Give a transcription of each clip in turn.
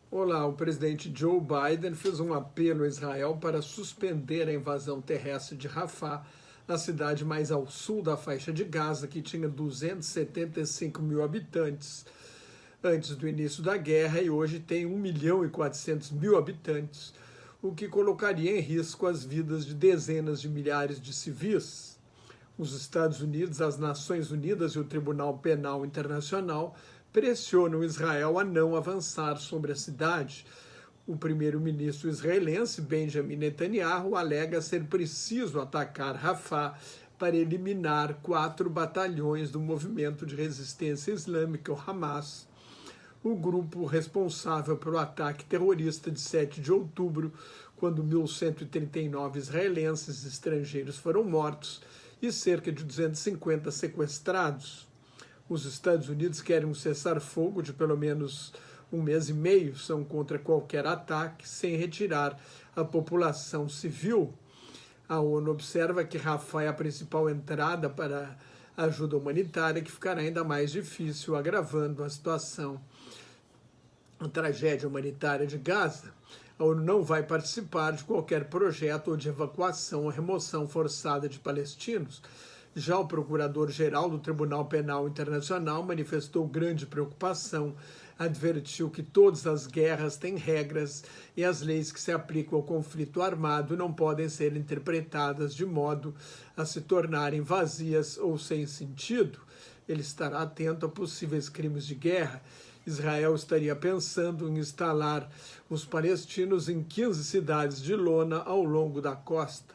Olá, o presidente Joe Biden fez um apelo a Israel para suspender a invasão terrestre de Rafah, a cidade mais ao sul da faixa de Gaza, que tinha 275 mil habitantes antes do início da guerra e hoje tem 1 milhão e 400 mil habitantes, o que colocaria em risco as vidas de dezenas de milhares de civis. Os Estados Unidos, as Nações Unidas e o Tribunal Penal Internacional pressionam Israel a não avançar sobre a cidade. O primeiro-ministro israelense, Benjamin Netanyahu, alega ser preciso atacar Rafah para eliminar 4 batalhões do movimento de resistência islâmica, o Hamas, o grupo responsável pelo ataque terrorista de 7 de outubro, quando 1.139 israelenses e estrangeiros foram mortos e cerca de 250 sequestrados. Os Estados Unidos querem um cessar-fogo de pelo menos 1 mês e meio, são contra qualquer ataque, sem retirar a população civil. A ONU observa que Rafah é a principal entrada para a ajuda humanitária, que ficará ainda mais difícil, agravando a situação. A tragédia humanitária de Gaza. A ONU não vai participar de qualquer projeto ou de evacuação ou remoção forçada de palestinos. Já o procurador-geral do Tribunal Penal Internacional manifestou grande preocupação, advertiu que todas as guerras têm regras e as leis que se aplicam ao conflito armado não podem ser interpretadas de modo a se tornarem vazias ou sem sentido. Ele estará atento a possíveis crimes de guerra. Israel estaria pensando em instalar os palestinos em 15 cidades de lona ao longo da costa.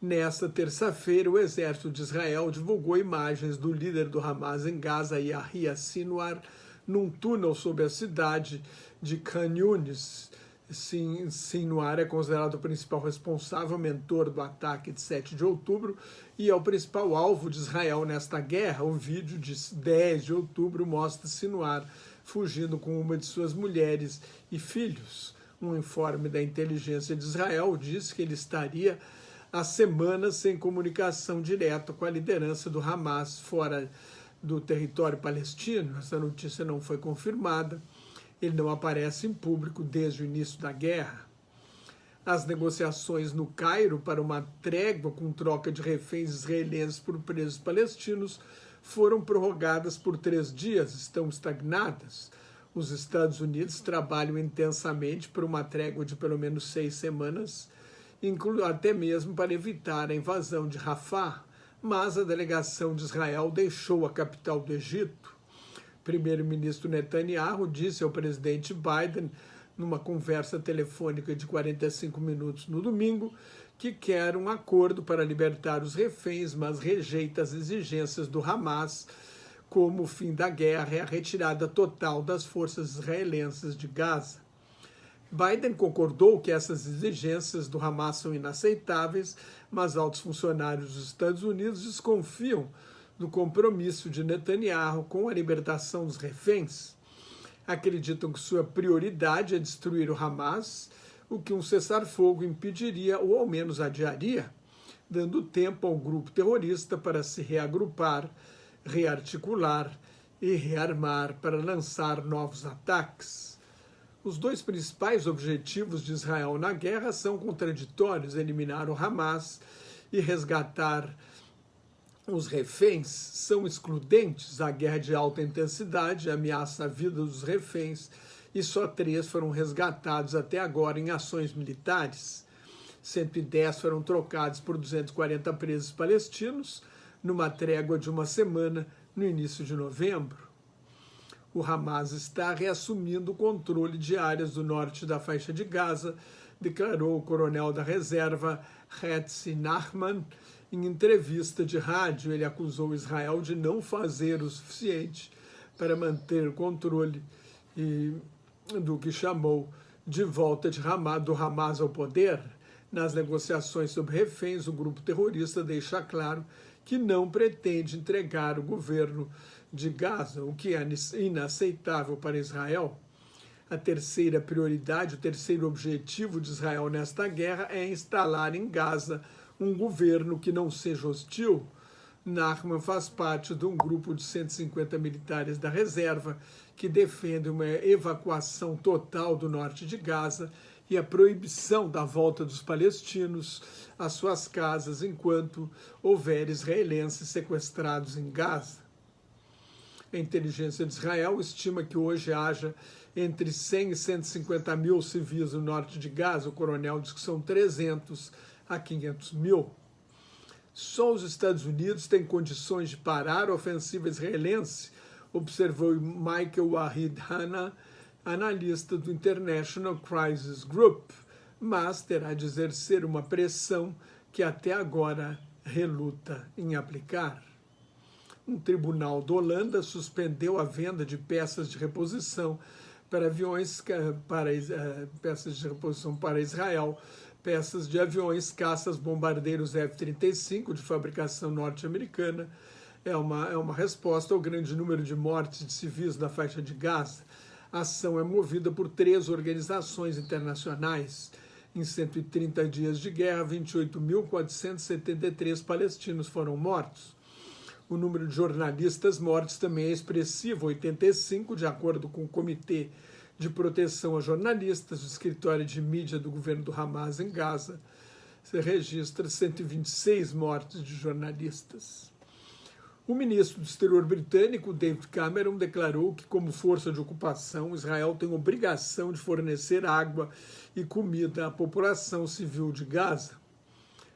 Nesta terça-feira, o exército de Israel divulgou imagens do líder do Hamas em Gaza, Yahya Sinwar, num túnel sob a cidade de Khan Yunis. Sinwar é considerado o principal responsável, mentor do ataque de 7 de outubro e é o principal alvo de Israel nesta guerra. O vídeo de 10 de outubro mostra Sinwar fugindo com uma de suas mulheres e filhos. Um informe da inteligência de Israel diz que ele estaria há semanas sem comunicação direta com a liderança do Hamas fora do território palestino. Essa notícia não foi confirmada. Ele não aparece em público desde o início da guerra. As negociações no Cairo para uma trégua com troca de reféns israelenses por presos palestinos foram prorrogadas por 3 dias, estão estagnadas. Os Estados Unidos trabalham intensamente por uma trégua de pelo menos 6 semanas, até mesmo para evitar a invasão de Rafah, mas a delegação de Israel deixou a capital do Egito. Primeiro-ministro Netanyahu disse ao presidente Biden, numa conversa telefônica de 45 minutos no domingo, que quer um acordo para libertar os reféns, mas rejeita as exigências do Hamas, como o fim da guerra e a retirada total das forças israelenses de Gaza. Biden concordou que essas exigências do Hamas são inaceitáveis, mas altos funcionários dos Estados Unidos desconfiam do compromisso de Netanyahu com a libertação dos reféns. Acreditam que sua prioridade é destruir o Hamas, o que um cessar-fogo impediria ou ao menos adiaria, dando tempo ao grupo terrorista para se reagrupar, rearticular e rearmar para lançar novos ataques. Os 2 principais objetivos de Israel na guerra são contraditórios: eliminar o Hamas e resgatar os reféns. São excludentes. A guerra de alta intensidade ameaça a vida dos reféns e só 3 foram resgatados até agora em ações militares. 110 foram trocados por 240 presos palestinos numa trégua de 1 semana no início de novembro. O Hamas está reassumindo o controle de áreas do norte da faixa de Gaza, declarou o coronel da reserva Hetzi Nachman em entrevista de rádio. Ele acusou Israel de não fazer o suficiente para manter o controle do que chamou de volta do Hamas ao poder. Nas negociações sobre reféns, o grupo terrorista deixa claro que não pretende entregar o governo de Gaza, o que é inaceitável para Israel. A terceira prioridade, o terceiro objetivo de Israel nesta guerra é instalar em Gaza um governo que não seja hostil. Nachman faz parte de um grupo de 150 militares da reserva que defendem uma evacuação total do norte de Gaza e a proibição da volta dos palestinos às suas casas enquanto houver israelenses sequestrados em Gaza. A inteligência de Israel estima que hoje haja entre 100 e 150 mil civis no norte de Gaza. O coronel diz que são 300 a 500 mil. Só os Estados Unidos têm condições de parar a ofensiva israelense, observou Michael Wahid Hanna, analista do International Crisis Group, mas terá de exercer uma pressão que até agora reluta em aplicar. Um tribunal da Holanda suspendeu a venda de peças de reposição para peças de reposição para Israel, peças de aviões caças bombardeiros F-35 de fabricação norte-americana. É uma resposta ao grande número de mortes de civis na faixa de Gaza. A ação é movida por 3 organizações internacionais. Em 130 dias de guerra, 28.473 palestinos foram mortos. O número de jornalistas mortos também é expressivo, 85, de acordo com o Comitê de Proteção a Jornalistas, o escritório de mídia do governo do Hamas em Gaza. Se registra 126 mortes de jornalistas. O ministro do Exterior britânico, David Cameron, declarou que, como força de ocupação, Israel tem obrigação de fornecer água e comida à população civil de Gaza.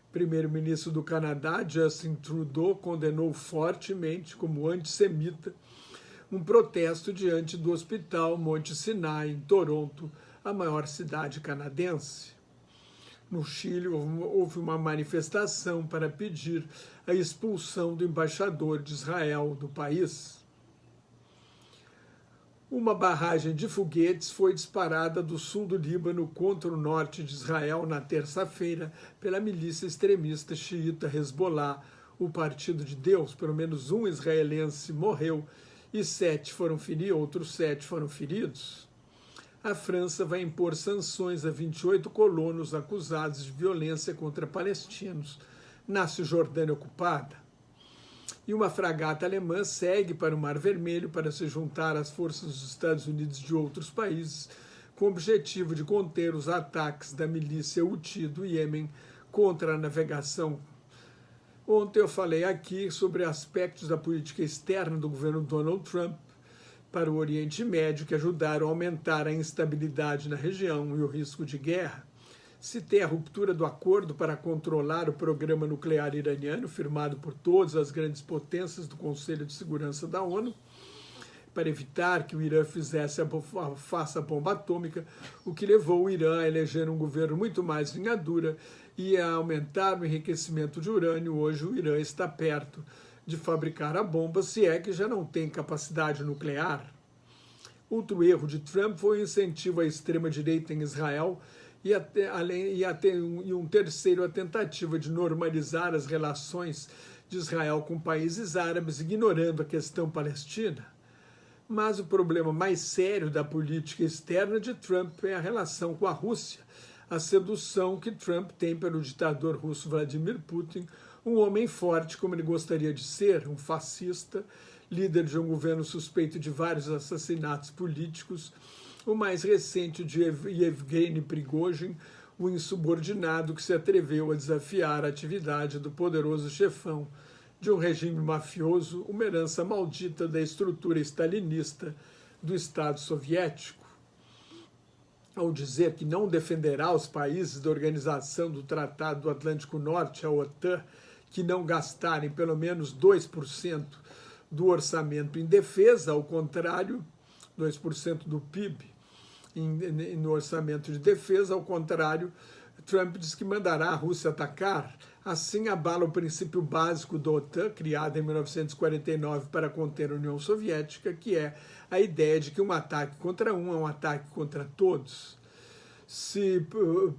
O primeiro-ministro do Canadá, Justin Trudeau, condenou fortemente como antissemita um protesto diante do Hospital Monte Sinai, em Toronto, a maior cidade canadense. No Chile, houve uma manifestação para pedir a expulsão do embaixador de Israel do país. Uma barragem de foguetes foi disparada do sul do Líbano contra o norte de Israel na terça-feira pela milícia extremista xiita Hezbollah, o Partido de Deus. Pelo menos um israelense morreu e outros 7 foram feridos. A França vai impor sanções a 28 colonos acusados de violência contra palestinos na Cisjordânia ocupada. E uma fragata alemã segue para o Mar Vermelho para se juntar às forças dos Estados Unidos e de outros países, com o objetivo de conter os ataques da milícia Houthi do Iêmen contra a navegação. Ontem eu falei aqui sobre aspectos da política externa do governo Donald Trump para o Oriente Médio que ajudaram a aumentar a instabilidade na região e o risco de guerra. Citei a ruptura do acordo para controlar o programa nuclear iraniano, firmado por todas as grandes potências do Conselho de Segurança da ONU, para evitar que o Irã faça a bomba atômica, o que levou o Irã a eleger um governo muito mais vingadura e a aumentar o enriquecimento de urânio. Hoje o Irã está perto de fabricar a bomba, se é que já não tem capacidade nuclear. Outro erro de Trump foi o incentivo à extrema-direita em Israel e um terceiro, a tentativa de normalizar as relações de Israel com países árabes, ignorando a questão palestina. Mas o problema mais sério da política externa de Trump é a relação com a Rússia, a sedução que Trump tem pelo ditador russo Vladimir Putin, um homem forte como ele gostaria de ser, um fascista, líder de um governo suspeito de vários assassinatos políticos, o mais recente de Yevgeny Prigozhin, o insubordinado que se atreveu a desafiar a atividade do poderoso chefão de um regime mafioso, uma herança maldita da estrutura stalinista do Estado soviético. Ao dizer que não defenderá os países da Organização do Tratado do Atlântico Norte, a OTAN, que não gastarem pelo menos 2% do orçamento em defesa, ao contrário, 2% do PIB no orçamento de defesa, ao contrário, Trump diz que mandará a Rússia atacar. Assim abala o princípio básico da OTAN, criada em 1949 para conter a União Soviética, que é a ideia de que um ataque contra um é um ataque contra todos. Se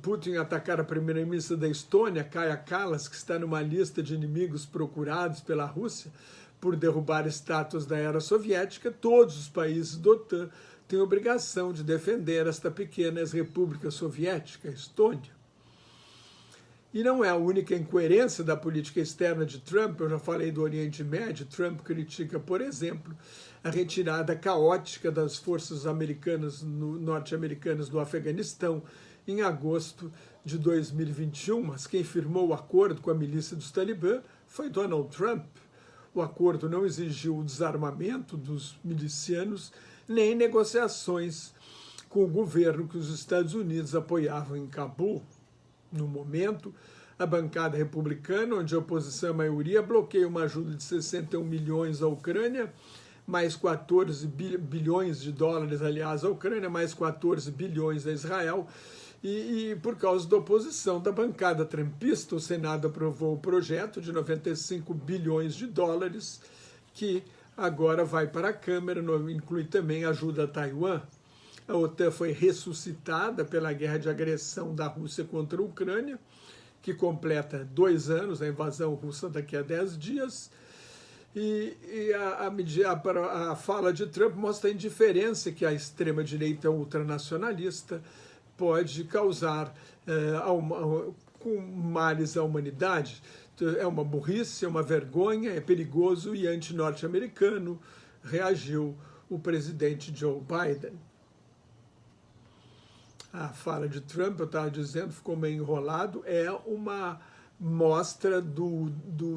Putin atacar a primeira-ministra da Estônia, Kaja Kallas, que está numa lista de inimigos procurados pela Rússia por derrubar estátuas da era soviética, todos os países da OTAN têm obrigação de defender esta pequena república soviética, a Estônia. E não é a única incoerência da política externa de Trump. Eu já falei do Oriente Médio. Trump critica, por exemplo, a retirada caótica das forças norte-americanas do Afeganistão em agosto de 2021, mas quem firmou o acordo com a milícia dos Talibã foi Donald Trump. O acordo não exigiu o desarmamento dos milicianos nem negociações com o governo que os Estados Unidos apoiavam em Cabul. No momento, a bancada republicana, onde a oposição é a maioria, bloqueia uma ajuda de 61 milhões à Ucrânia, mais 14 bilhões de dólares, aliás, à Ucrânia, mais 14 bilhões a Israel. E por causa da oposição da bancada trumpista, o Senado aprovou o projeto de 95 bilhões de dólares, que agora vai para a Câmara, inclui também ajuda a Taiwan. A OTAN foi ressuscitada pela guerra de agressão da Rússia contra a Ucrânia, que completa 2 anos, a invasão russa daqui a 10 dias. E a fala de Trump mostra a indiferença que a extrema-direita ultranacionalista pode causar com males à humanidade. É uma burrice, é uma vergonha, é perigoso e anti-norte-americano, reagiu o presidente Joe Biden. A fala de Trump, eu estava dizendo, ficou meio enrolado, é uma mostra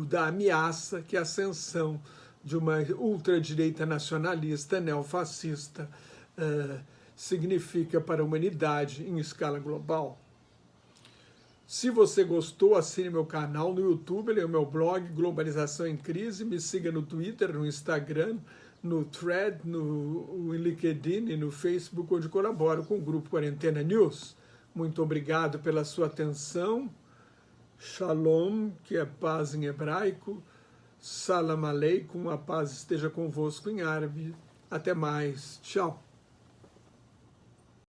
da ameaça que a ascensão de uma ultradireita nacionalista, neofascista, significa para a humanidade em escala global. Se você gostou, assine meu canal no YouTube, leia o meu blog Globalização em Crise, me siga no Twitter, no Instagram, no Thread, no LinkedIn e no Facebook, onde colaboro com o Grupo Quarentena News. Muito obrigado pela sua atenção. Shalom, que é paz em hebraico. Salam aleikum, a paz esteja convosco em árabe. Até mais. Tchau.